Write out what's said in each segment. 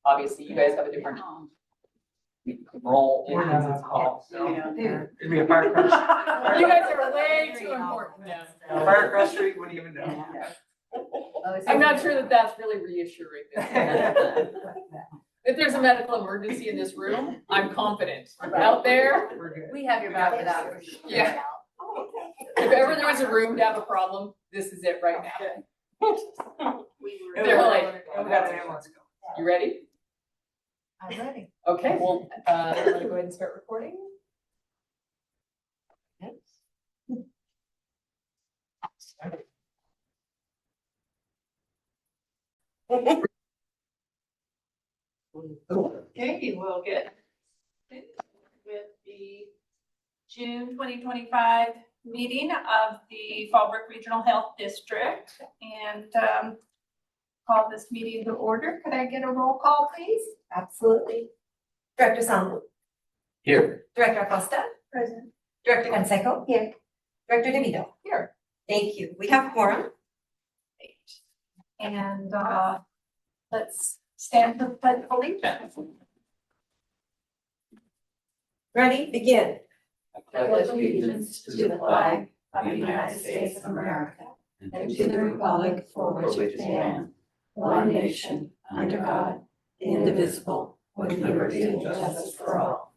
obviously you guys have a different role in this call. So. It'd be a fire across. You guys are way too important now. Fire across the street, wouldn't even know. I'm not sure that that's really reassuring. If there's a medical emergency in this room, I'm confident. Out there, We're good. We have your back for that. For sure. Yeah. If ever there was a room to have a problem, this is it right now. They're like, We got an ambulance go. you ready? I'm ready. Okay, well, I'm gonna go ahead and start recording. Okay, we'll get with the June 2025 meeting of the Fallbrook Regional Health District and call this meeting to order. Could I get a roll call, please? Absolutely. Director Salmon. Here. Director Acosta. Present. Director Canseco. Here. Director DeVito. Here. Thank you. We have quorum. And let's stand for the pledge of allegiance. Ready? Begin. I pledge allegiance to the flag of the United States of America and to the republic for which it stands, one nation, under God, indivisible, with liberty and justice for all.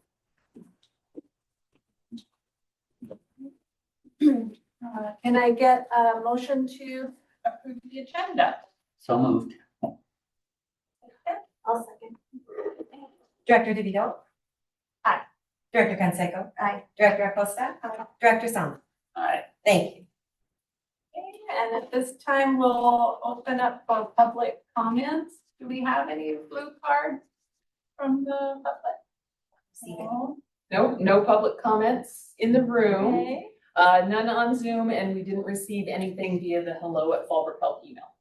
Can I get a motion to approve the agenda? So moved. I'll second. Director DeVito. Aye. Director Canseco. Aye. Director Acosta. Aye. Director Salmon. Aye. Thank you. Okay, and at this time, we'll open up for public comments. Do we have any blue cards from the public? No. No public comments in the room, Okay. none on Zoom, and we didn't receive anything via the hello@Fallbrook Health email.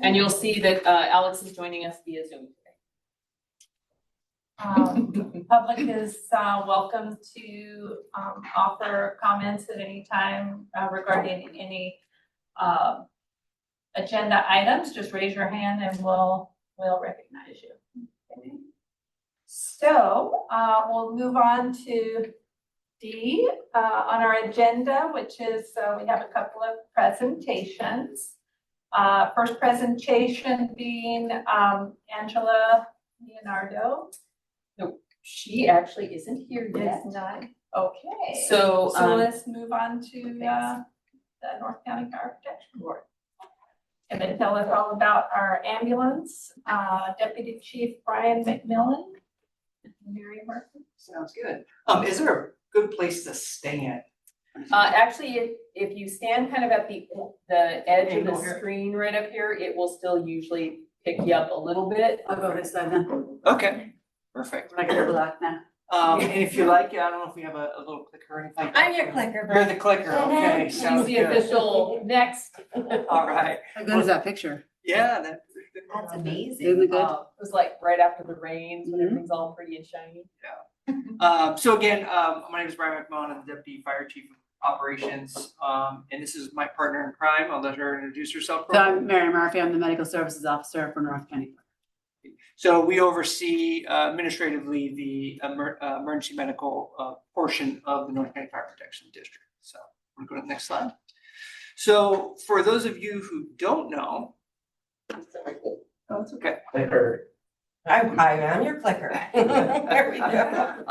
And you'll see that Alex is joining us via Zoom today. Public is welcome to offer comments at any time regarding any agenda items. Just raise your hand and we'll recognize you. Okay. So we'll move on to D on our agenda, which is we have a couple of presentations. First presentation being Angela Leonardo. No, she actually isn't here yet. Is not, okay. So, So let's move on to the North County Fire Protection Board. And then tell us all about our ambulance, Deputy Chief Brian McMillan. Mary Martin. Sounds good. Is there a good place to stand? Actually, if you stand kind of at the edge of the Angle here. screen right up here, it will still usually pick you up a little bit. I'll go this side then. Okay, perfect. I can have a look now. And if you like, I don't know if we have a little clicker or anything. I'm your clicker. You're the clicker, okay, She's sounds the good. official next. All right. How good is that picture? Yeah, That's amazing. Really good. It was like right after the rains when everything's all pretty and shiny. So again, my name is Brian McMillan. I'm the Deputy Fire Chief of Operations. And this is my partner in crime. I'll let her introduce herself. So I'm Mary Murphy. I'm the Medical Services Officer for North County. So we oversee administratively the emergency medical portion of the North County Fire Protection District. So we'll go to the next slide. So for those of you who don't know, oh, it's okay. I am your clicker. There we go.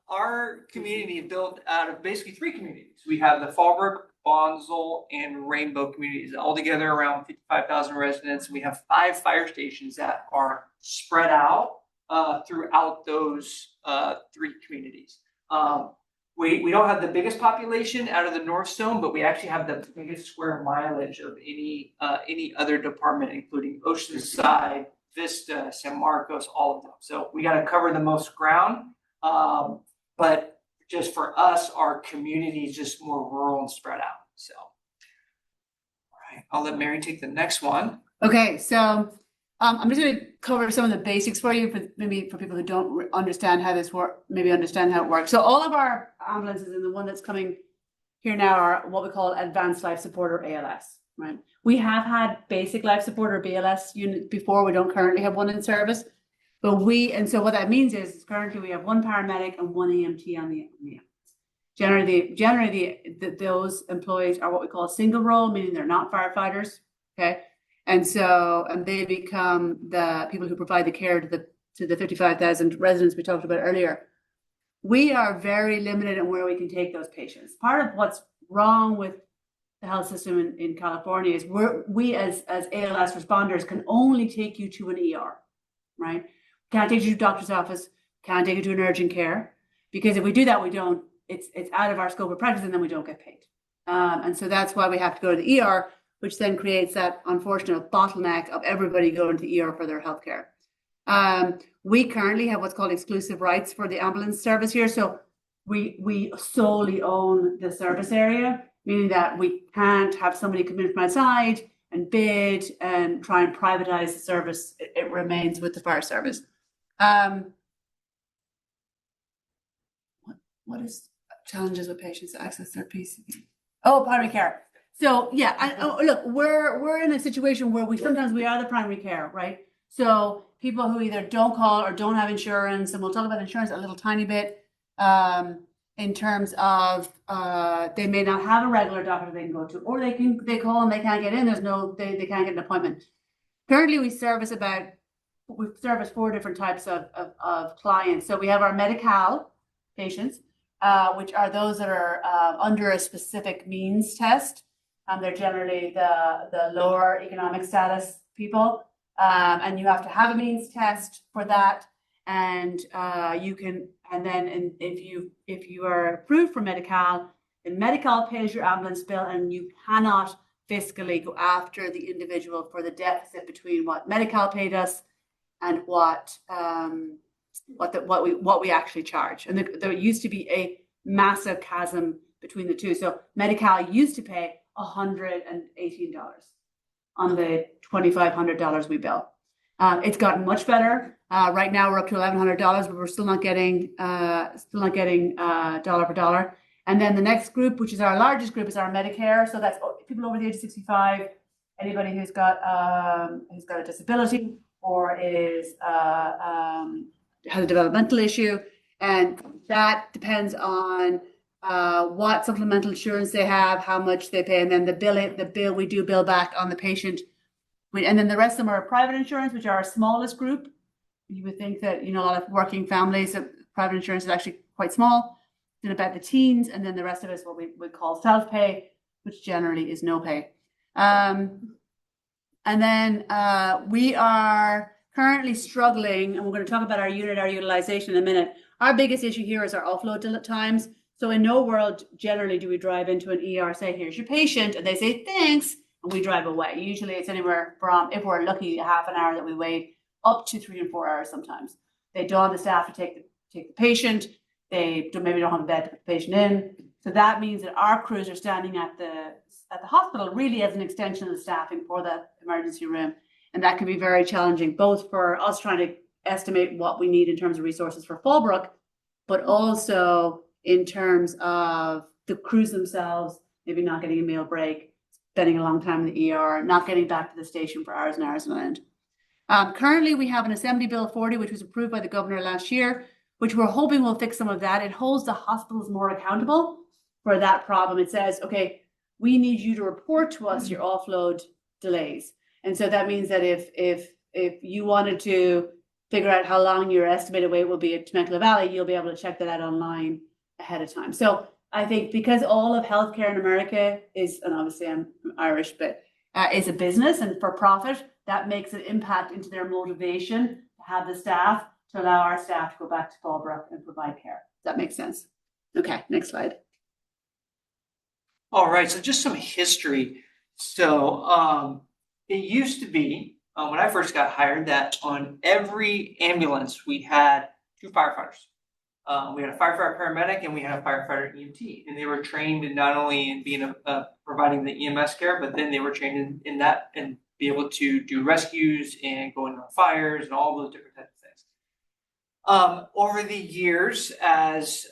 Our community is built out of basically three communities. We have the Fallbrook, Bonsall, and Rainbow communities, all together around 55,000 residents. We have 5 fire stations that are spread out throughout those 3 communities. We don't have the biggest population out of the North Zone, but we actually have the biggest square mileage of any other department, including Oceanside, Vista, San Marcos, all of them. So we got to cover the most ground. But just for us, our community is just more rural and spread out. So, all right, I'll let Mary take the next one. Okay, so I'm just going to cover some of the basics for you, for people who don't understand how this works, maybe understand how it works. So all of our ambulances and the one that's coming here now are what we call advanced life support, or ALS, right? We have had basic life support or BLS unit before. We don't currently have one in service. But and so what that means is currently we have one paramedic and one EMT on the ambulance. Generally, those employees are what we call a single role, meaning they're not firefighters. Okay. And they become the people who provide the care to the 55,000 residents we talked about earlier. We are very limited in where we can take those patients. Part of what's wrong with the health system in California is we as ALS responders can only take you to an ER, right? Can't take you to a doctor's office, can't take you to an urgent care, because if we do that, it's out of our scope of practice, and then we don't get paid. And so that's why we have to go to the ER, which then creates that unfortunate bottleneck of everybody going to the ER for their healthcare. We currently have what's called exclusive rights for the ambulance service here. So we solely own the service area, meaning that we can't have somebody come in from outside and bid and try and privatize the service. It remains with the fire service. What is challenges with patients to access their PCP? Oh, primary care. So yeah, look, we're in a situation where sometimes we are the primary care, right? So people who either don't call or don't have insurance, and we'll talk about insurance a little tiny bit, in terms of they may not have a regular doctor they can go to, or they call and they can't get in. They can't get an appointment. Currently, we service 4 different types of clients. So we have our Medi-Cal patients, which are those that are under a specific means test. They're generally the lower economic status people, and you have to have a means test for that. And if you are approved for Medi-Cal, then Medi-Cal pays your ambulance bill, and you cannot fiscally go after the individual for the deficit between what Medi-Cal paid us and what we actually charge. And there used to be a massive chasm between the two. So Medi-Cal used to pay $118 on the $2,500 we bill. It's gotten much better. Right now we're up to $1,100, but we're still not getting dollar for dollar. And then the next group, which is our largest group, is our Medicare. So that's people over the age of 65, anybody who's got a disability or has a developmental issue, and that depends on what supplemental insurance they have, how much they pay, and then we do bill back on the patient. And then the rest of them are private insurance, which are our smallest group. You would think that, a lot of working families, private insurance is actually quite small, in about the teens, and then the rest of it is what we would call self-pay, which generally is no pay. And then we are currently struggling, and we're going to talk about our utilization in a minute. Our biggest issue here is our offload times. So in no world generally do we drive into an ER, say, here's your patient, and they say, thanks, and we drive away. Usually it's anywhere from, if we're lucky, a half an hour that we wait, up to 3 and 4 hours sometimes. They don't have the staff to take the patient. Maybe don't have a bed to put the patient in. So that means that our crews are standing at the hospital really as an extension of the staffing for the emergency room. And that can be very challenging, both for us trying to estimate what we need in terms of resources for Fallbrook, but also in terms of the crews themselves, maybe not getting a meal break, spending a long time in the ER, not getting back to the station for hours and hours on end. Currently, we have an Assembly Bill 40, which was approved by the governor last year, which we're hoping will fix some of that. It holds the hospitals more accountable for that problem. It says, okay, we need you to report to us your offload delays. And so that means that if you wanted to figure out how long your estimated wait will be at Temecula Valley, you'll be able to check that out online ahead of time. So I think because all of healthcare in America is, and obviously I'm Irish, but is a business and for profit, that makes an impact into their motivation to have the staff, to allow our staff to go back to Fallbrook and provide care. Does that make sense? Okay, next slide. All right, so just some history. So it used to be, when I first got hired, that on every ambulance we had 2 firefighters. We had a firefighter paramedic and we had a firefighter EMT, and they were trained in not only in being providing the EMS care, but then they were trained in that and be able to do rescues and go into fires and all those different types of things. Over the years, as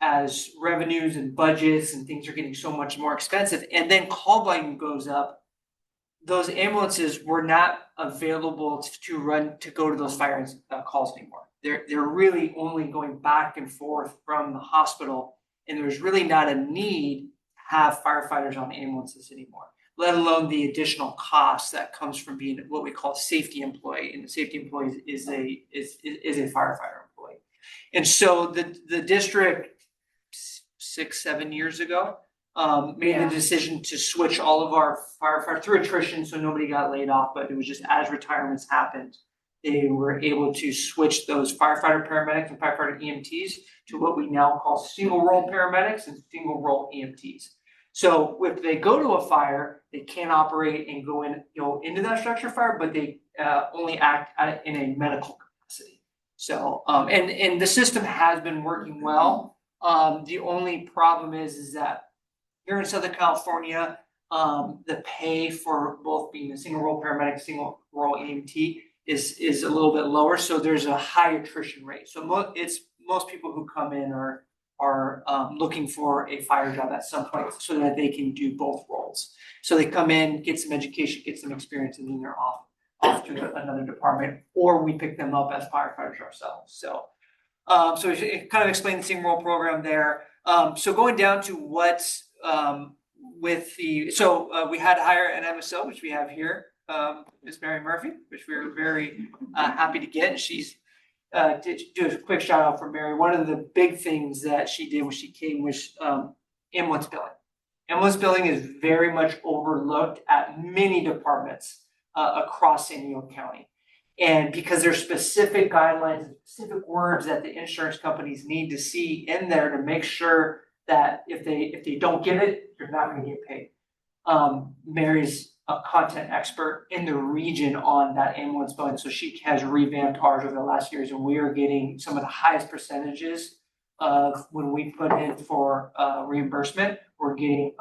as revenues and budgets and things are getting so much more expensive, and then call volume goes up, those ambulances were not available to go to those fire calls anymore. They're really only going back and forth from the hospital, and there's really not a need to have firefighters on ambulances anymore, let alone the additional cost that comes from being what we call a safety employee, and the safety employee is a firefighter employee. And so the district 6-7 years ago made the decision to switch all of our firefighters through attrition, so nobody got laid off, but it was just as retirements happened, they were able to switch those firefighter paramedics and firefighter EMTs to what we now call single role paramedics and single role EMTs. So if they go to a fire, they can't operate and go into that structure fire, but they only act in a medical capacity. So and the system has been working well. The only problem is that here in Southern California, the pay for both being a single role paramedic, single role EMT is a little bit lower. So there's a high attrition rate. So most people who come in are looking for a fire job at some point so that they can do both roles. So they come in, get some education, get some experience, and then they're off to another department, or we pick them up as firefighters ourselves. So it kind of explained the single role program there. So going down to what's we had to hire an MSO, which we have here, Ms. Mary Murphy, which we were very happy to get. She's did do a quick shout out for Mary. One of the big things that she did when she came was ambulance billing. Ambulance billing is very much overlooked at many departments across San Diego County. And because there's specific guidelines and specific words that the insurance companies need to see in there to make sure that if they don't get it, you're not going to get paid. Mary's a content expert in the region on that ambulance billing, so she has revamped ours over the last years, and we are getting some of the highest percentages of when we put in for reimbursement. We're getting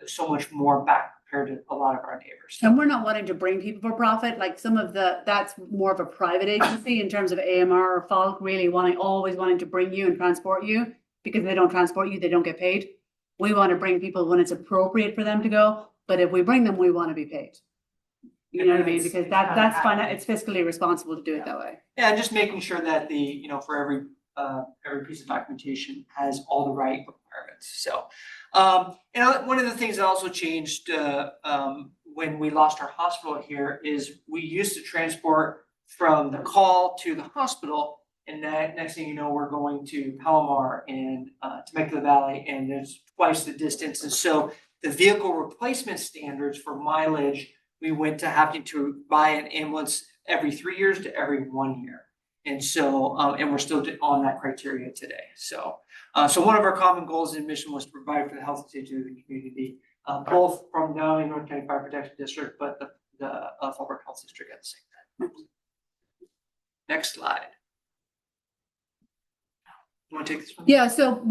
so much more back compared to a lot of our neighbors. And we're not wanting to bring people for profit, like that's more of a private agency in terms of AMR or Falk really always wanting to bring you and transport you, because if they don't transport you, they don't get paid. We want to bring people when it's appropriate for them to go, but if we bring them, we want to be paid. You know what I mean? Because that's fine. It's fiscally responsible to do it that way. Yeah, and just making sure that for every piece of documentation has all the right requirements. So, one of the things that also changed when we lost our hospital here is we used to transport from the call to the hospital, and next thing you know, we're going to Palomar and Temecula Valley, and there's twice the distance. And so the vehicle replacement standards for mileage, we went to having to buy an ambulance every 3 years to every 1 year. And so, and we're still on that criteria today. So one of our common goals and mission was to provide for the health and safety of the community, both from not only North County Fire Protection District, but the Fallbrook Health District at the same time. Next slide. You want to take this one? Yeah, so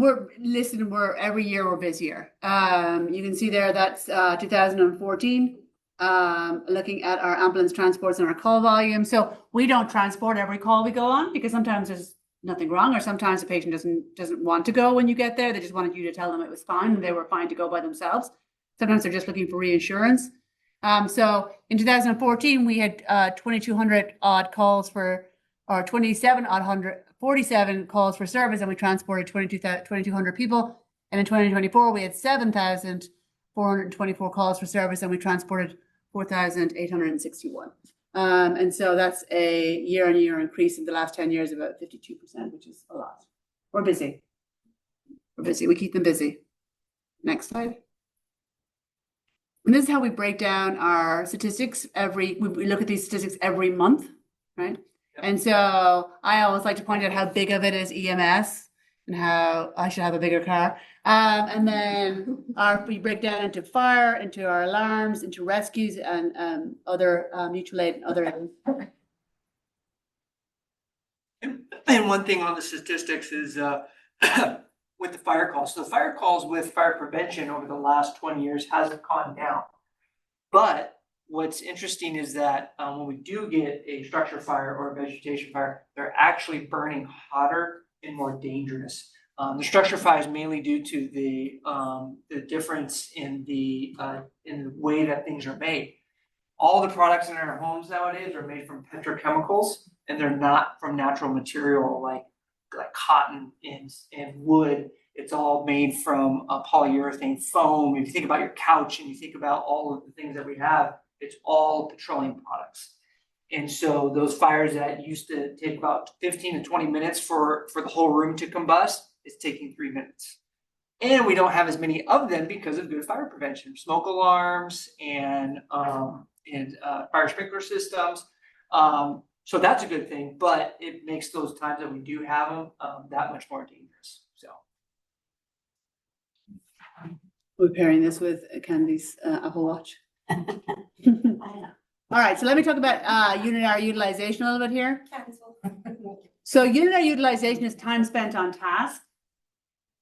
every year we're busier. You can see there that's 2014. Looking at our ambulance transports and our call volume. So we don't transport every call we go on, because sometimes there's nothing wrong, or sometimes the patient doesn't want to go when you get there. They just wanted you to tell them it was fine and they were fine to go by themselves. Sometimes they're just looking for reinsurance. So in 2014, we had 2,200 odd calls or 47 calls for service, and we transported 2,200 people. And in 2024, we had 7,424 calls for service, and we transported 4,861. And so that's a year-on-year increase in the last 10 years, about 52%, which is a lot. We're busy. We keep them busy. Next slide. And this is how we break down our statistics we look at these statistics every month, right? Yep. And so I always like to point out how big of it is EMS and how I should have a bigger car. And then we break down into fire, into our alarms, into rescues, and other mutual aid and other items. And one thing on the statistics is with the fire calls. So the fire calls with fire prevention over the last 20 years hasn't gone down. But what's interesting is that when we do get a structure fire or a vegetation fire, they're actually burning hotter and more dangerous. The structure 5 is mainly due to the difference in the way that things are made. All the products in our homes nowadays are made from petrochemicals, and they're not from natural material like cotton and wood. It's all made from polyurethane foam. If you think about your couch and you think about all of the things that we have, it's all petroleum products. And so those fires that used to take about 15 to 20 minutes for the whole room to combust, it's taking 3 minutes. And we don't have as many of them because of good fire prevention, smoke alarms and fire sprinkler systems. So that's a good thing, but it makes those times that we do have them that much more dangerous. So. We're pairing this with Candy's Apple Watch. All right, so let me talk about unit hour utilization a little bit here. So unit hour utilization is time spent on task.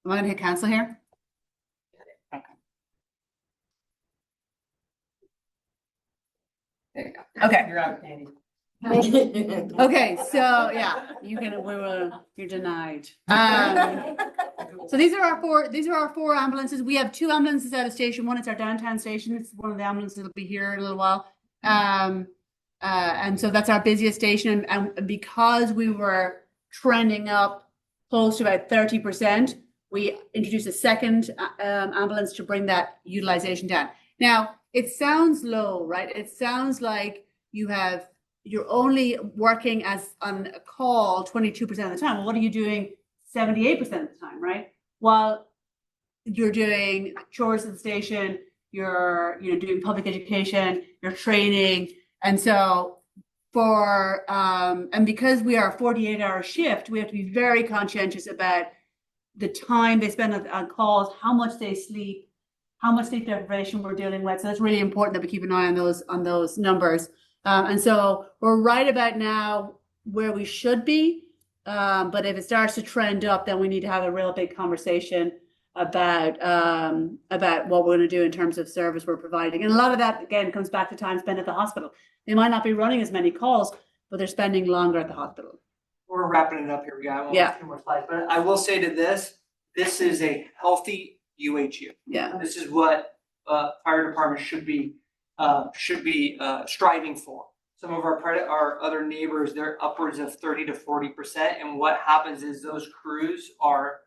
Am I gonna hit cancel here? There you go. Okay. You're out, Candy. Okay, so yeah, you're denied. So these are our four ambulances. We have 2 ambulances out of station. One is our downtown station. It's one of the ambulances that'll be here in a little while. And so that's our busiest station. And because we were trending up close to about 30%, we introduced a second ambulance to bring that utilization down. Now, it sounds low, right? It sounds like you're only working as on a call 22% of the time. Well, what are you doing 78% of the time, right? While you're doing chores at the station, you're doing public education, you're training. And so and because we are a 48-hour shift, we have to be very conscientious about the time they spend on calls, how much they sleep, how much sleep deprivation we're dealing with. So it's really important that we keep an eye on those numbers. And so we're right about now where we should be. But if it starts to trend up, then we need to have a real big conversation about what we're going to do in terms of service we're providing. And a lot of that, again, comes back to time spent at the hospital. They might not be running as many calls, but they're spending longer at the hospital. We're wrapping it up here. We got a few more slides, but I will say to this is a healthy UHU. Yeah. This is what fire departments should be striving for. Some of our other neighbors, they're upwards of 30 to 40%, and what happens is those crews are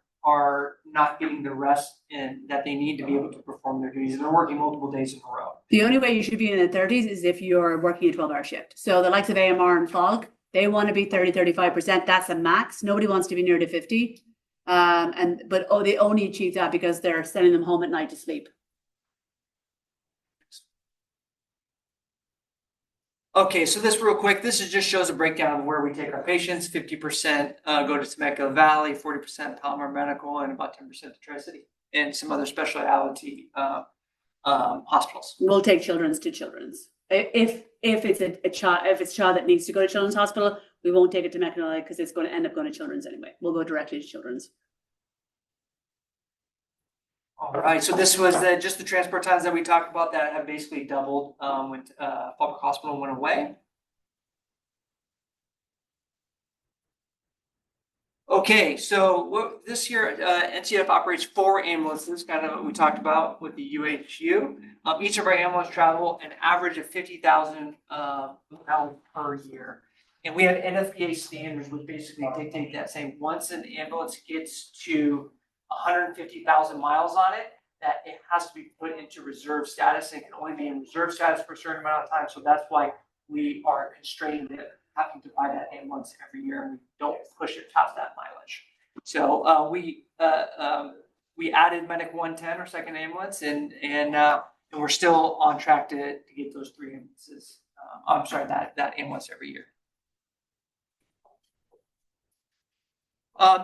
not getting the rest that they need to be able to perform their duties, and they're working multiple days in a row. The only way you should be in the 30s is if you're working a 12-hour shift. So the likes of AMR and FOG, they want to be 30, 35%. That's a max. Nobody wants to be near to 50. But they only achieve that because they're sending them home at night to sleep. Okay, so this real quick, this just shows a breakdown of where we take our patients. 50% go to Temecula Valley, 40% Palomar Medical, and about 10% to Tri-City, and some other specialty hospitals. We'll take children's to children's. If it's a child that needs to go to children's hospital, we won't take it to Temecula because it's going to end up going to children's anyway. We'll go directly to children's. All right, so this was just the transport times that we talked about that have basically doubled when Fallbrook Hospital went away. Okay, so this year NCF operates 4 ambulances, kind of what we talked about with the UHU. Each of our ambulances travel an average of 50,000 miles per year. And we have NFPA standards which basically dictate that, saying once an ambulance gets to 150,000 miles on it, that it has to be put into reserve status and can only be in reserve status for a certain amount of time. So that's why we are constrained with having to buy that ambulance every year, and we don't push it past that mileage. So we added Medic 110, our second ambulance, and we're still on track to get those 3 ambulances. I'm sorry, that ambulance every year.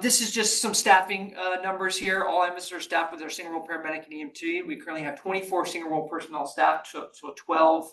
This is just some staffing numbers here. All ambulances are staffed with our single role paramedic and EMT. We currently have 24 single role personnel staff, so 12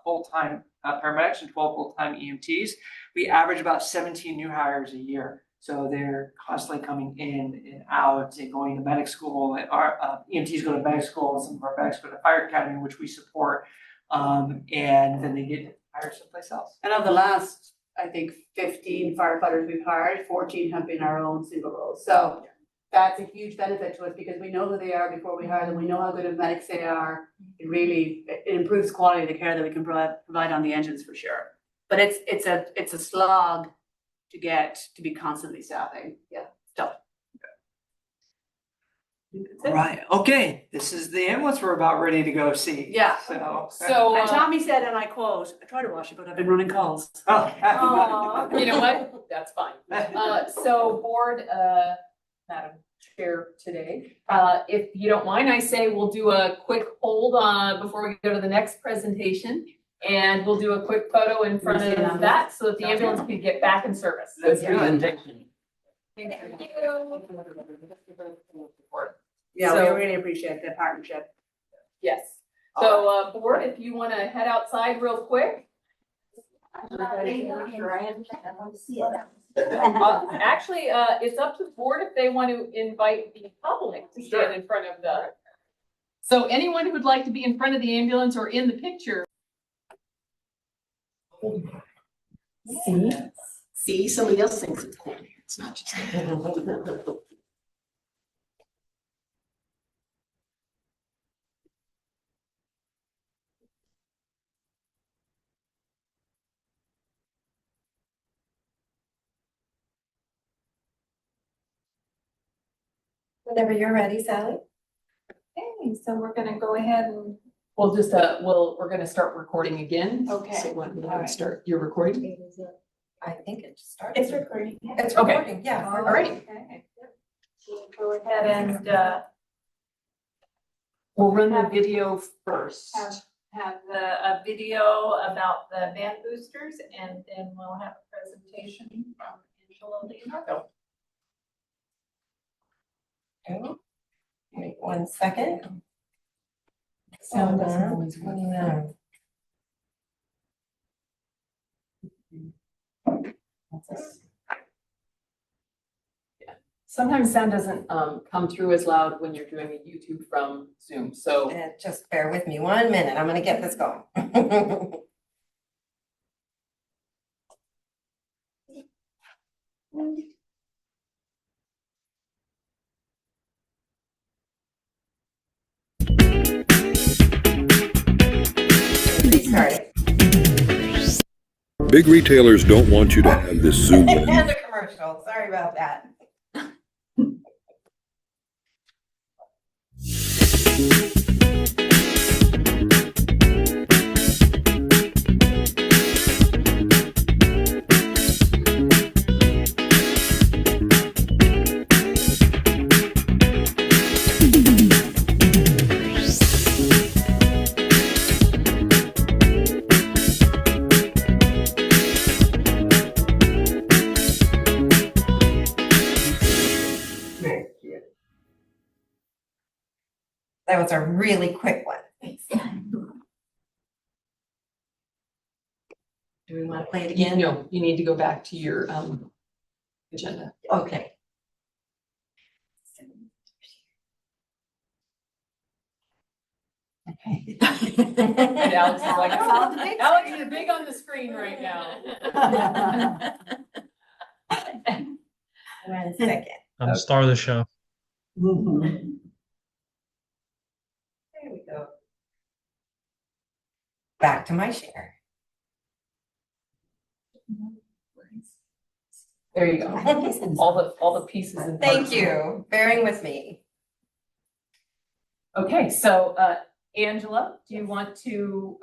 full-time paramedics and 12 full-time EMTs. We average about 17 new hires a year. So they're constantly coming in and out and going to medic school. Our EMTs go to medic school, and some of our medics go to fire academy, which we support. And then they get hired someplace else. And of the last, I think 15 firefighters we've hired, 14 have been our own single roles. So that's a huge benefit to us because we know who they are before we hire them. We know how good of medics they are. It improves quality of the care that we can provide on the engines for sure. But it's a slog to get to be constantly staffing. Yeah, tough. Right, okay, this is the ambulance we're about ready to go see. Yeah. So. And Tommy said, and I quote, I try to wash it, but I've been running calls. Oh. You know what? That's fine. So board, Madam Chair today, if you don't mind, I say we'll do a quick hold on before we go to the next presentation. And we'll do a quick photo in front of that so that the ambulance can get back in service. That's good. Thank you. Yeah, So- we really appreciate the partnership. Yes. So, board, if you want to head outside real quick. Actually, it's up to the board if they want to invite the public to stand in front of the. So anyone who'd like to be in front of the ambulance or in the picture. See, somebody else thinks it's cool. It's not just. Whenever you're ready, Sally. Okay, so we're gonna go ahead and, We'll just, we're gonna start recording again. Okay. So when you All right. start your recording. I think it just started. it's recording. It's Okay. recording, yeah. All right. Okay. So go ahead and, We'll run the video first. have a video about the band boosters, and then we'll have a presentation from Angela Leonardo. Okay. Wait 1 second. Sound doesn't always work. No. Sometimes sound doesn't come through as loud when you're doing a YouTube from Zoom, so. Just bear with me 1 minute. I'm gonna get this going. Sorry. Big retailers don't want you to have this Zoom in. And a commercial, sorry about that. That was a really quick one. Do we want to play it again? No, you need to go back to your agenda. Okay. Okay. And Alex is like, All the big Alex is big on the screen right now. 1 second. I'm the star of the show. There we go. Back to my share. There you go. All the pieces and Thank parts. you, bearing with me. Okay, so Angela, do you want to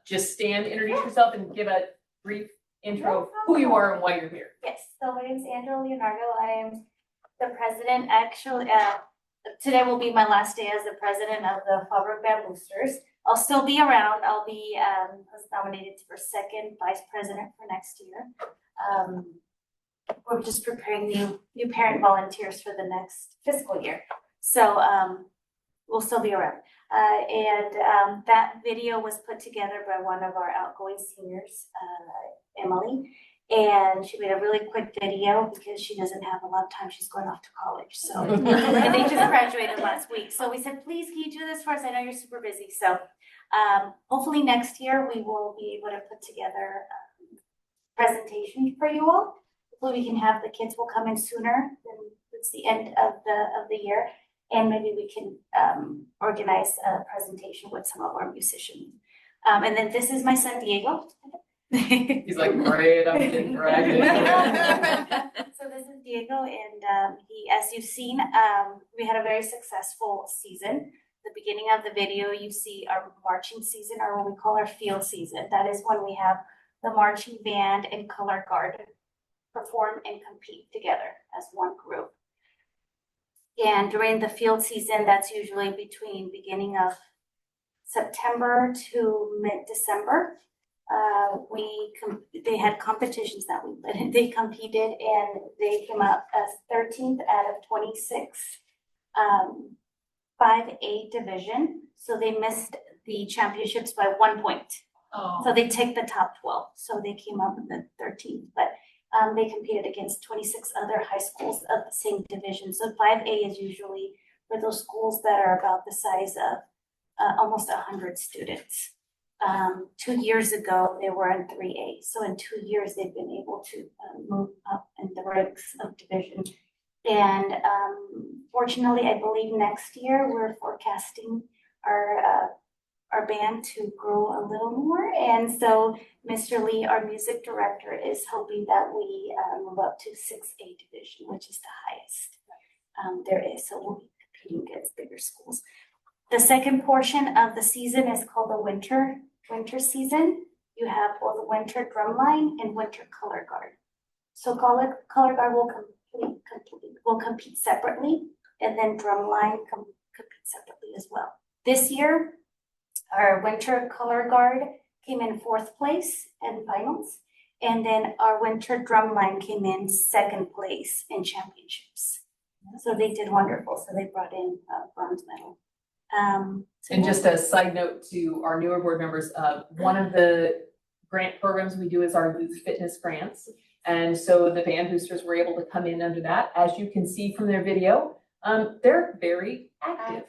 just stand, introduce yourself and give a brief intro of who you are and why you're here? Yes, so my name is Angela Leonardo. I am the president, actually, today will be my last day as the president of the Fallbrook Band Boosters. I'll still be around. I'll be was nominated for second vice president for next year. We're just preparing new parent volunteers for the next fiscal year. So we'll still be around. That video was put together by one of our outgoing seniors, Emily. And she made a really quick video because she doesn't have a lot of time. She's going off to college. So, and they just graduated last week. So we said, please, can you do this for us? I know you're super busy. So hopefully next year we will be able to put together a presentation for you all. Hopefully we can have the kids will come in sooner than the towards the end of the year. And maybe we can organize a presentation with some of our musicians. And then this is my son Diego. He's like, great, I'm getting dragged. So this is Diego, and he, as you've seen, we had a very successful season. The beginning of the video, you see our marching season, or what we call our field season. That is when we have the marching band and color guard perform and compete together as one group. And during the field season, that's usually between beginning of September to mid-December. They had competitions that they competed, and they came up as 13th out of 26 5A division. So they missed the championships by 1 point. Oh. So they took the top 12. So they came up with the 13th, but they competed against 26 other high schools of the same division. So 5A is usually for those schools that are about the size of almost 100 students. 2 years ago, they were in 3A. So in 2 years, they've been able to move up in the ranks of division. And fortunately, I believe next year we're forecasting our band to grow a little more. And so Mr. Lee, our music director, is hoping that we move up to 6A division, which is the highest there is. So we'll be competing against bigger schools. The second portion of the season is called the winter season. You have both winter drumline and winter color guard. So color guard will compete separately, and then drumline compete separately as well. This year, our winter color guard came in 4th place in finals, and then our winter drumline came in 2nd place in championships. So they did wonderful. So they brought in a bronze medal. And just a side note to our newer board members, one of the grant programs we do is our youth fitness grants. And so the band boosters were able to come in under that. As you can see from their video, they're very active.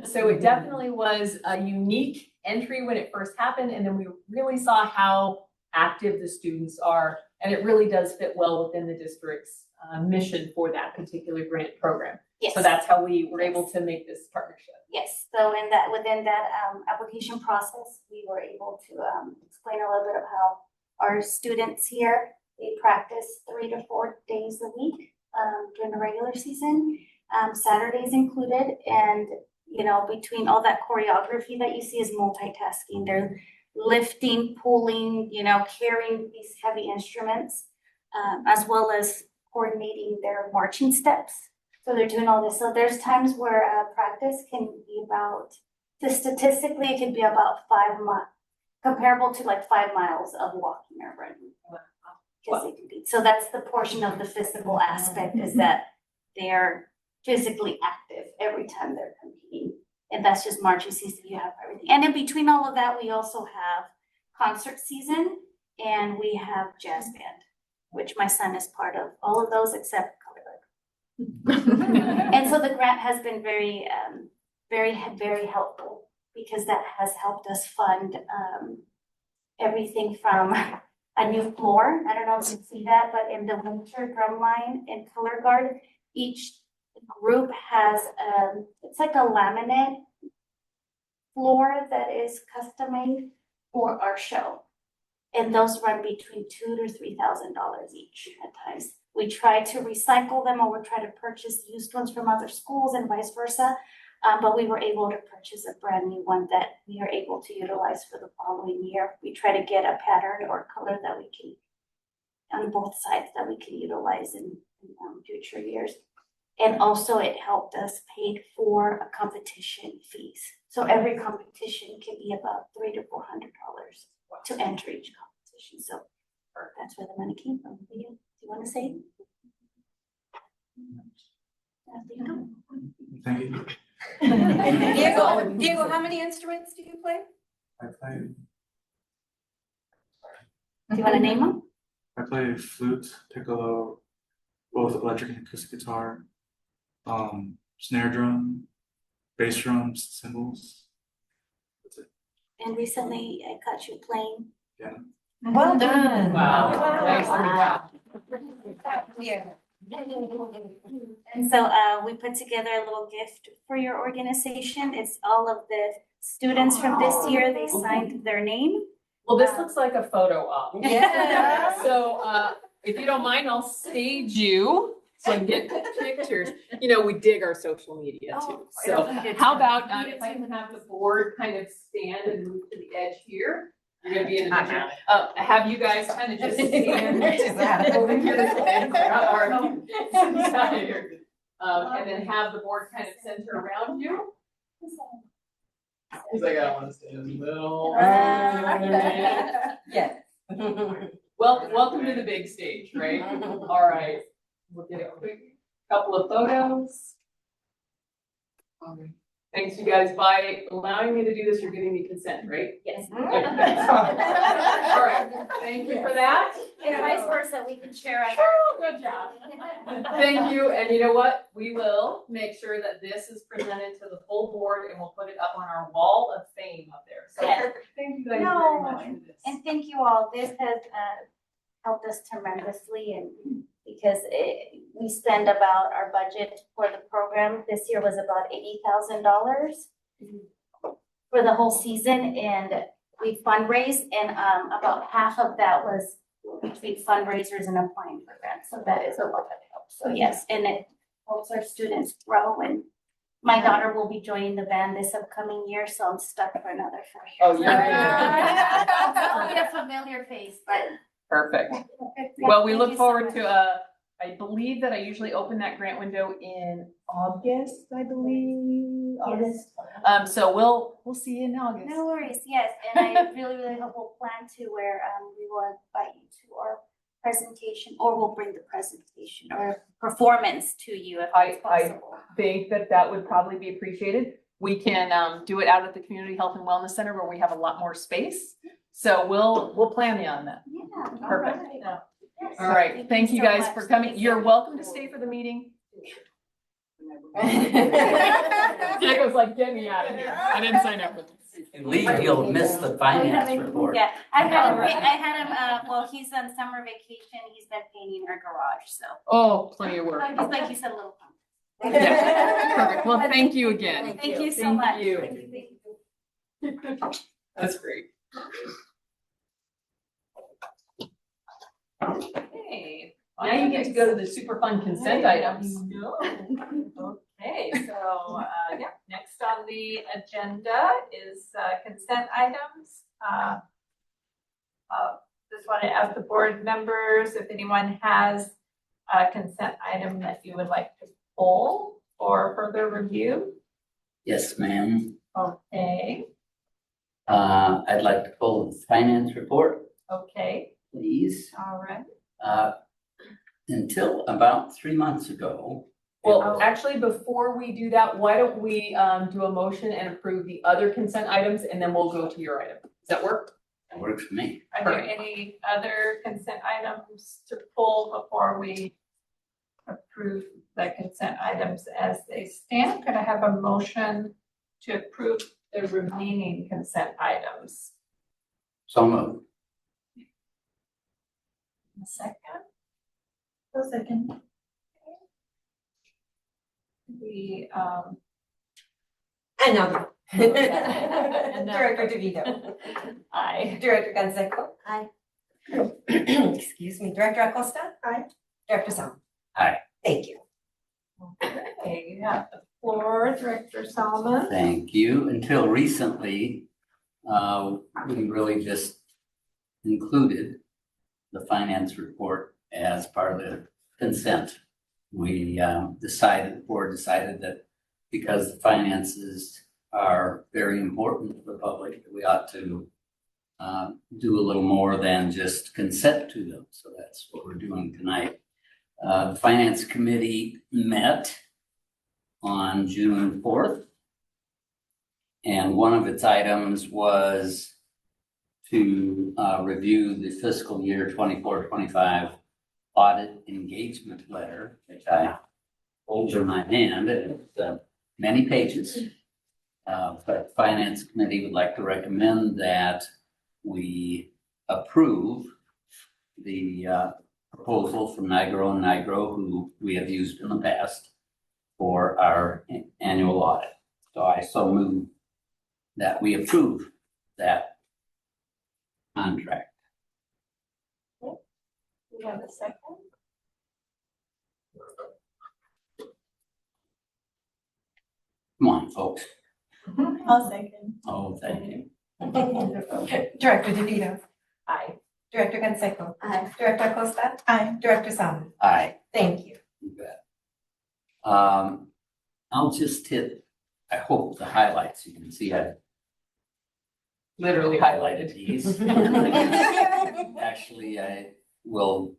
So it definitely was a unique entry when it first happened. And then we really saw how active the students are. And it really does fit well within the district's mission for that particular grant program. Yes. So that's how we were able to make this partnership. Yes, so within that application process, we were able to explain a little bit of how our students here, they practice 3 to 4 days a week during the regular season, Saturdays included. And, you know, between all that choreography that you see is multitasking. They're lifting, pulling, you know, carrying these heavy instruments, as well as coordinating their marching steps. So they're doing all this. So there's times where practice can be about, statistically, it can be about 5 miles, comparable to like 5 miles of walking or running. Because they compete. So that's the portion of the physical aspect, is that they're physically active every time they're competing. And that's just marching season, you have everything. And in between all of that, we also have concert season, and we have jazz band, which my son is part of all of those except color guard. And so the grant has been very, very helpful, because that has helped us fund everything from a new floor. I don't know if you can see that, but in the winter drumline and color guard, each group has it's like a laminate floor that is custom made for our show. And those run between $2,000 to $3,000 each at times. We try to recycle them, or we try to purchase used ones from other schools and vice versa. But we were able to purchase a brand new one that we are able to utilize for the following year. We try to get a pattern or color that we can, on both sides, that we can utilize in future years. And also it helped us pay for a competition fees. So every competition can be about $300 to $400 to enter each competition. So that's where the money came from. Do you want to say? Thank you. Diego, how many instruments do you play? I play Do you want to name them? I play flute, piccolo, both electric and acoustic guitar, snare drum, bass drums, cymbals. That's it. And recently I caught you playing. Yeah. Well done. Wow. Nice. Yeah. And so we put together a little gift for your organization. It's all of the students from this year. They signed their name. Well, this looks like a photo op. Yeah. So, if you don't mind, I'll stage you so I can get pictures. You know, we dig our social media too. So how about, if I can have the board kind of stand and move to the edge here? You're gonna be in the picture. Have you guys kind of just stand over here. And then have the board kind of center around you. He's like, I want to stay in the middle. Yes. Well, welcome to the big stage, right? All right, we'll get a quick couple of photos. Thanks, you guys. By allowing me to do this, you're giving me consent, right? Yes. All right, thank you for that. And vice versa, we can share. Good job. Thank you, and you know what? We will make sure that this is presented to the full board and we'll put it up on our wall of fame up there. So Yes. thank you guys very No, much for this. and thank you all. This has helped us tremendously, and because we spend about our budget for the program this year was about $80,000 for the whole season, and we fundraised, and about half of that was between fundraisers and applying for grants. So that is a lot of help. So yes, and it helps our students grow, and my daughter will be joining the band this upcoming year, so I'm stuck for another 4 years. Oh, yeah. I'll be a familiar face, but. Perfect. Well, we look forward to, I believe that I usually open that grant window in August, I believe. August. So we'll see you in August. No worries, yes, and I really hope we'll plan to where we will invite you to our presentation, or we'll bring the presentation or performance to you if it's possible. I think that would probably be appreciated. We can do it out at the Community Health and Wellness Center where we have a lot more space. So we'll plan you on that. Yeah. Perfect. Yes. All right, thank you so guys much. for coming. You're welcome to stay for the meeting. Jacob's like, get me out of here. I didn't sign up for this. And leave, you'll miss the finance report. Yeah, I had him, well, he's on summer vacation, he's been painting our garage, so. Oh, plenty of work. He's like you said, a little fun. Yeah, perfect. Well, thank you again. Thank you so much. Thank you. That's great. Okay. Now you get to go to the super fun consent items. Okay, so, yeah, next on the agenda is consent items. Just want to ask the board members if anyone has a consent item that you would like to pull for further review. Yes, ma'am. Okay, I'd like to pull the finance report, okay, please. all right. Until about 3 months ago. Well, actually, before we do that, why don't we do a motion and approve the other consent items and then we'll go to your item. Does that work? It works for me. Are there any other consent items to pull before we approve the consent items as they stand? Could I have a motion to approve the remaining consent items? So moved. A second? A second. We, And now. And now- Director DeVito. aye. Director Canseco. Aye. Excuse me, Director Acosta. Aye. Director Salmon. Aye. Thank you. Okay, you have the floor, Director Solomon. Thank you. Until recently, we really just included the finance report as part of the consent. We the board decided that because the finances are very important to the public, we ought to do a little more than just consent to them. So that's what we're doing tonight. The Finance Committee met on June 4th. And one of its items was to review the fiscal year 24-25 audit engagement letter, which I hold in my hand. It's many pages. But Finance Committee would like to recommend that we approve the proposal from Nigro and Nigro, who we have used in the past for our annual audit. So I so move that we approve that contract. We have a second. Come on, folks. I'll second. Oh, thank you. Director DeVito. Aye. Director Canseco. Aye. Director Acosta. Aye. Director Samu. Aye. Thank you. You bet. I'll just hit, I hope, the highlights. You can see I Literally highlighted these. Actually, I will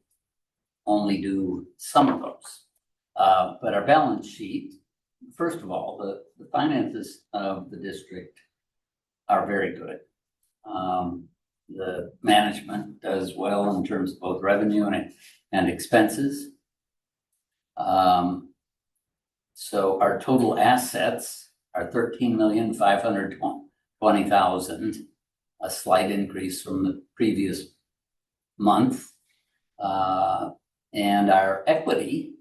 only do some of those. But our balance sheet, first of all, the finances of the district are very good. The management does well in terms of both revenue and expenses. So our total assets are 13,520,000, a slight increase from the previous month. And our equity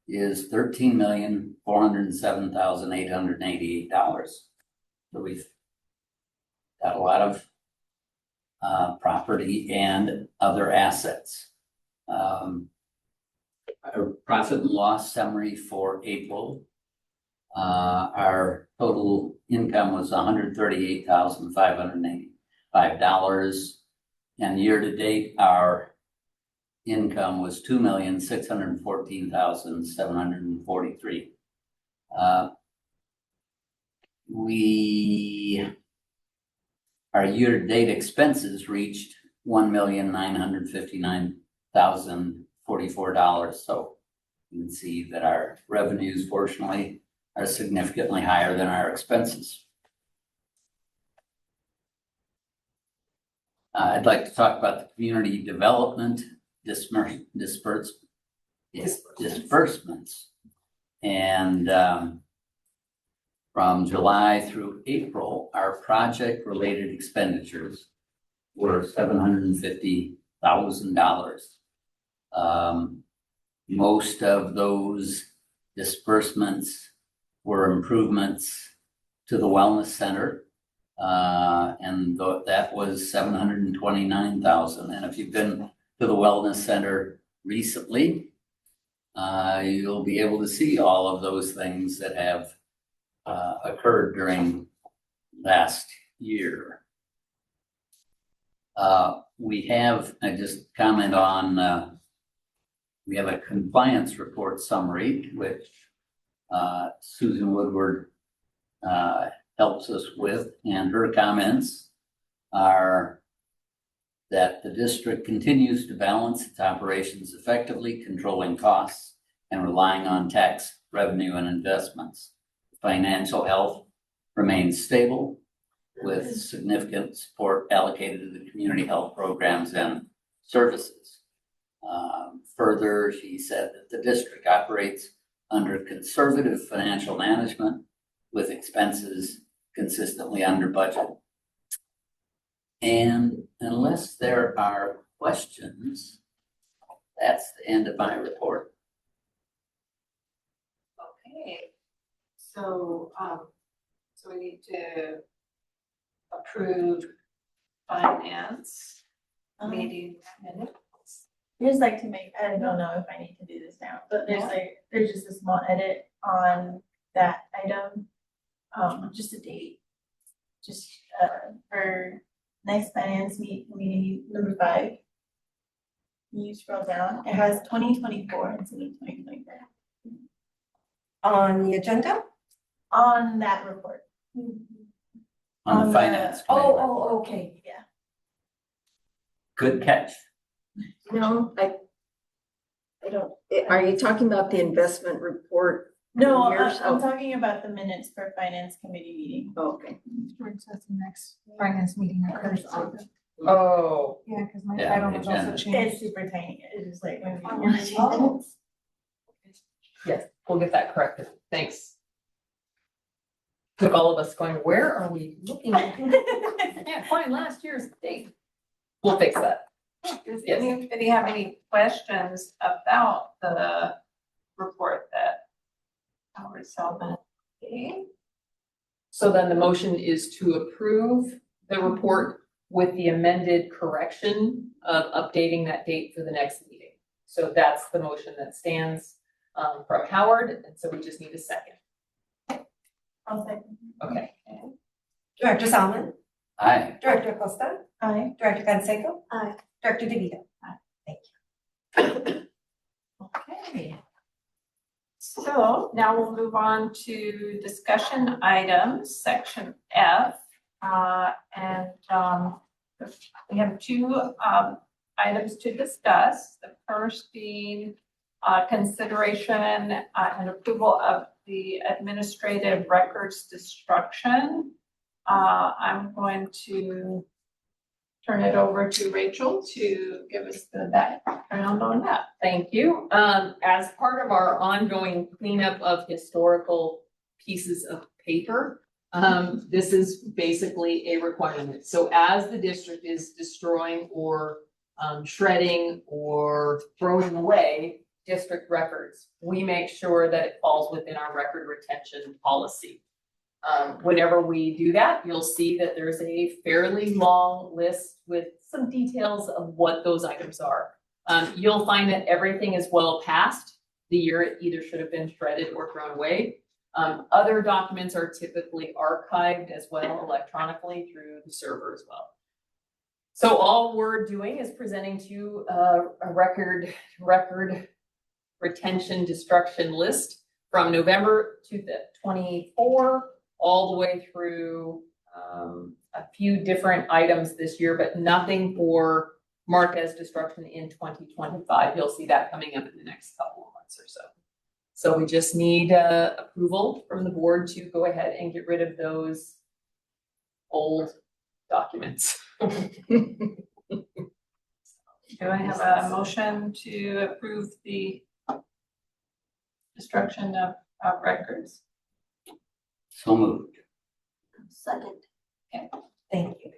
is $13,407,888. So we've got a lot of property and other assets. Our profit and loss summary for April. Our total income was $138,585. And year to date, our income was $2,614,743. Our year to date expenses reached $1,959,044. So you can see that our revenues, fortunately, are significantly higher than our expenses. I'd like to talk about the community development disbursements. And from July through April, our project-related expenditures were $750,000. Most of those disbursements were improvements to the wellness center, and that was $729,000. And if you've been to the wellness center recently, you'll be able to see all of those things that have occurred during last year. We have, I just comment on, we have a compliance report summary, which Susan Woodward helps us with, and her comments are that the district continues to balance its operations effectively, controlling costs and relying on tax revenue and investments. Financial health remains stable, with significant support allocated to the community health programs and services. Further, she said that the district operates under conservative financial management, with expenses consistently under budget. And unless there are questions, that's the end of my report. Okay, so we need to approve finance meeting minutes. I just like to make, I don't know if I need to do this now, but there's just a small edit on that item. Just a date. Just for next finance meeting number 5. You scroll down, it has 2024 instead of 2025 On the agenda? on that report. On the finance committee report. Okay. Yeah. Good catch. No, I don't, are you talking about the investment report? No, Yours? I'm Oh. talking about the minutes for finance committee meeting. Okay. Where it says the next finance meeting occurs on. Oh. Yeah, because my Yeah, title was also agenda. changed. It's super tiny, it's just like when we. On your agenda? Yes, we'll get that corrected. Thanks. Took all of us going, where are we looking? Can't find last year's date. We'll fix that. Does Yes. anybody have any questions about the report that Howard Selman gave? So then the motion is to approve the report with the amended correction of updating that date for the next meeting. So that's the motion that stands from Howard, and so we just need a second. I'll second. Okay. Director Salmon, Aye. Director Acosta, Aye. Director Canseco, Aye. Director DeVito. Okay. So now we'll move on to discussion items, section F. We have two items to discuss. The first being consideration and approval of the administrative records destruction. I'm going to turn it over to Rachel to give us the background on that. Thank you. As part of our ongoing cleanup of historical pieces of paper, this is basically a requirement. So as the district is destroying or shredding or throwing away district records, we make sure that it falls within our record retention policy. Whenever we do that, you'll see that there's a fairly long list with some details of what those items are. You'll find that everything is well past the year it either should have been shredded or thrown away. Other documents are typically archived as well electronically through the server as well. So all we're doing is presenting to you a record retention destruction list from November 2024 all the way through a few different items this year, but nothing for marked as destruction in 2025. You'll see that coming up in the next couple of months or so. So we just need approval from the board to go ahead and get rid of those old documents. Do I have a motion to approve the destruction of records? So moved. Second. Thank you.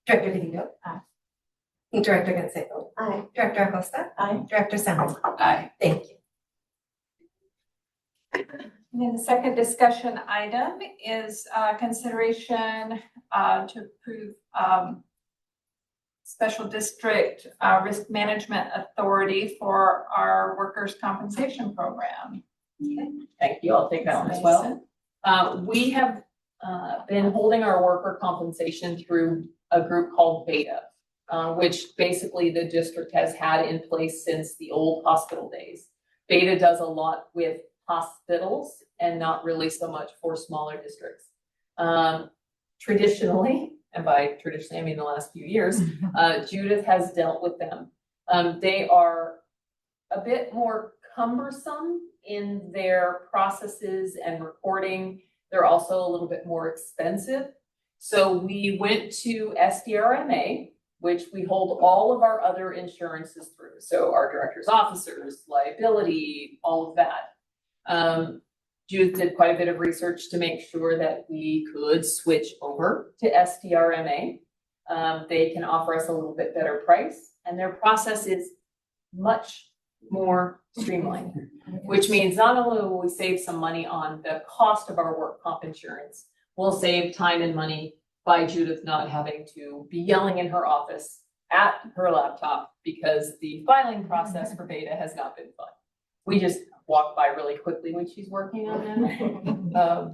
Director DeVito. Aye. Director Canseco. Aye. Director Acosta. Aye. Director Salmon. Aye. Thank you. And then the second discussion item is consideration to approve special district risk management authority for our workers' compensation program. Thank you. I'll take that one as well. We have been holding our worker compensation through a group called Beta, which basically the district has had in place since the old hospital days. Beta does a lot with hospitals and not really so much for smaller districts. Traditionally, and by traditionally I mean the last few years, Judith has dealt with them. They are a bit more cumbersome in their processes and reporting. They're also a little bit more expensive. So we went to SDRMA, which we hold all of our other insurances through. So our director's officers, liability, all of that. Judith did quite a bit of research to make sure that we could switch over to SDRMA. They can offer us a little bit better price, and their process is much more streamlined, which means not only will we save some money on the cost of our work comp insurance, we'll save time and money by Judith not having to be yelling in her office at her laptop because the filing process for Beta has not been fun. We just walk by really quickly when she's working on them, a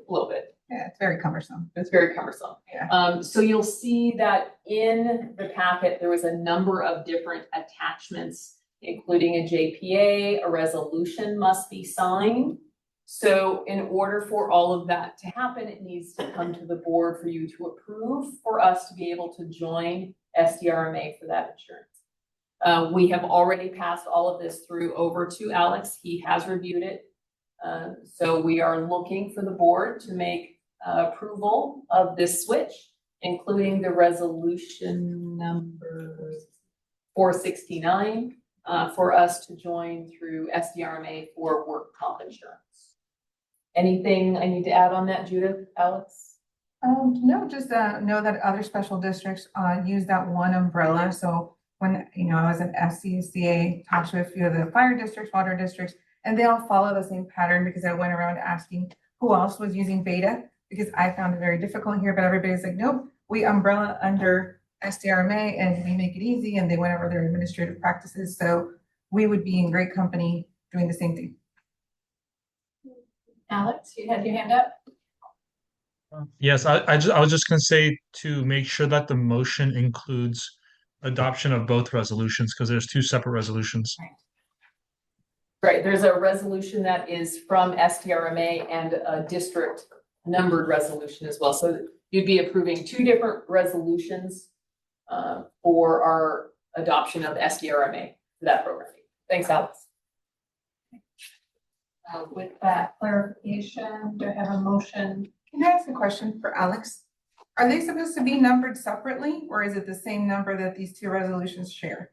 little bit. Yeah, it's very cumbersome. It's very cumbersome. Yeah. So you'll see that in the packet, there was a number of different attachments, including a JPA, a resolution must be signed. So in order for all of that to happen, it needs to come to the board for you to approve for us to be able to join SDRMA for that insurance. We have already passed all of this through over to Alex. He has reviewed it. So we are looking for the board to make approval of this switch, including the resolution number 469 for us to join through SDRMA for work comp insurance. Anything I need to add on that, Judith, Alex? No, just know that other special districts use that one umbrella. So when, I was at FCCA, talked to a few of the fire districts, water districts, and they all follow the same pattern because I went around asking who else was using Beta, because I found it very difficult here, but everybody's like, nope, we umbrella under SDRMA and we make it easy, and they went over their administrative practices. So we would be in great company doing the same thing. Alex, you had your hand up? Yes, I was just gonna say to make sure that the motion includes adoption of both resolutions, because there's two separate resolutions. Right, there's a resolution that is from SDRMA and a district numbered resolution as well. So you'd be approving two different resolutions for our adoption of SDRMA for that program. Thanks, Alex. With that clarification, do I have a motion? Can I ask a question for Alex? Are they supposed to be numbered separately, or is it the same number that these two resolutions share?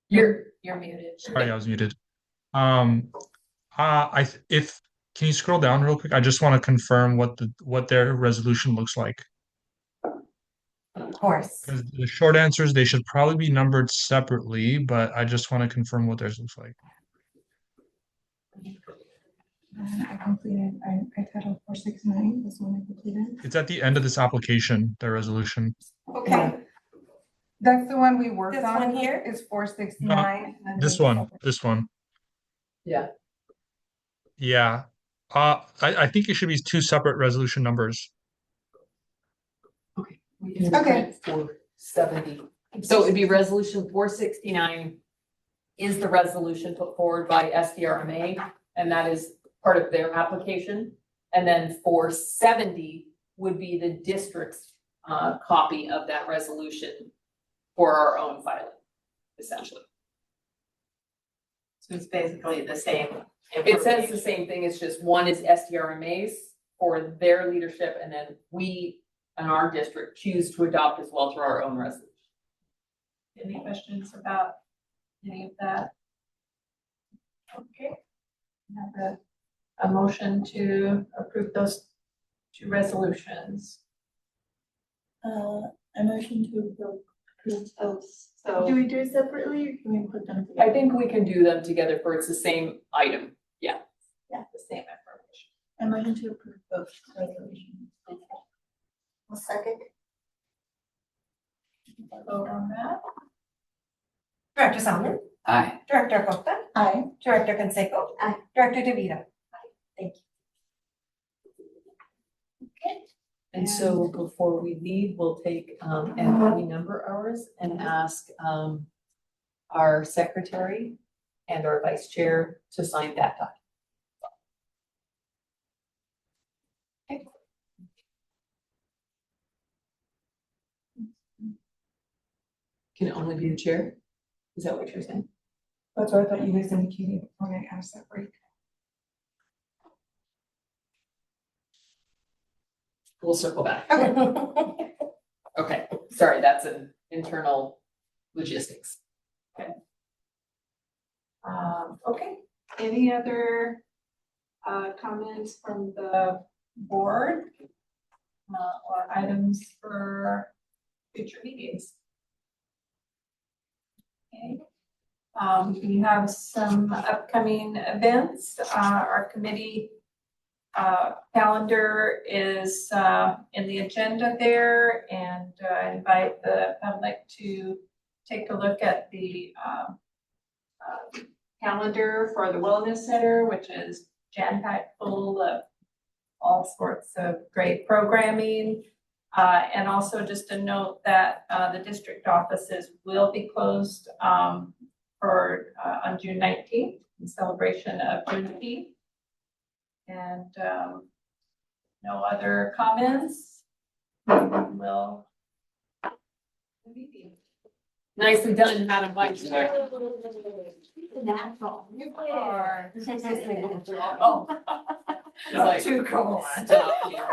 You're muted. Sorry, I was muted. Can you scroll down real quick? I just want to confirm what their resolution looks like. Of course. Because the short answer is they should probably be numbered separately, but I just want to confirm what theirs looks like. I completed, I titled 469, this one I completed. It's at the end of this application, their resolution. Okay. That's the one we worked This on. one here? Is 469. and then This one. Yeah. Yeah. I think it should be two separate resolution numbers. Okay. 470. So it'd be resolution 469 is the resolution put forward by SDRMA, and that is part of their application. And then 470 would be the district's copy of that resolution for our own filing, essentially. So it's basically the same. It says the same thing, it's just one is SDRMA's for their leadership, and then we in our district choose to adopt as well through our own resolution. Any questions about any of that? Okay. Have a motion to approve those two resolutions. A motion to approve both. So Do we do it separately or can we put them I together? think we can do them together for it's the same item. Yeah, the same information. a motion to approve both resolutions. A second. Vote on that. Director Salmon, Aye. Director Acosta. Aye. Director Canseco. Aye. Director DeVito. And so before we leave, we'll take and renumber ours and ask our secretary and our vice chair to sign that document. Can it only be the chair? Is that what you're saying? That's what I thought you guys indicated when I asked that break. We'll circle back. Okay. Okay, sorry, that's an internal logistics. Okay, any other comments from the board? Or items for future meetings? Okay. We have some upcoming events. Our committee calendar is in the agenda there, and I invite the public to take a look at the calendar for the Wellness Center, which is jam-packed full of all sorts of great programming. And also just a note that the district offices will be closed on June 19th in celebration of Juneteenth. And no other comments? We'll Nicely done, Madam Vice Chair. Natural. You are. Oh. It's like, Too cold. stop here.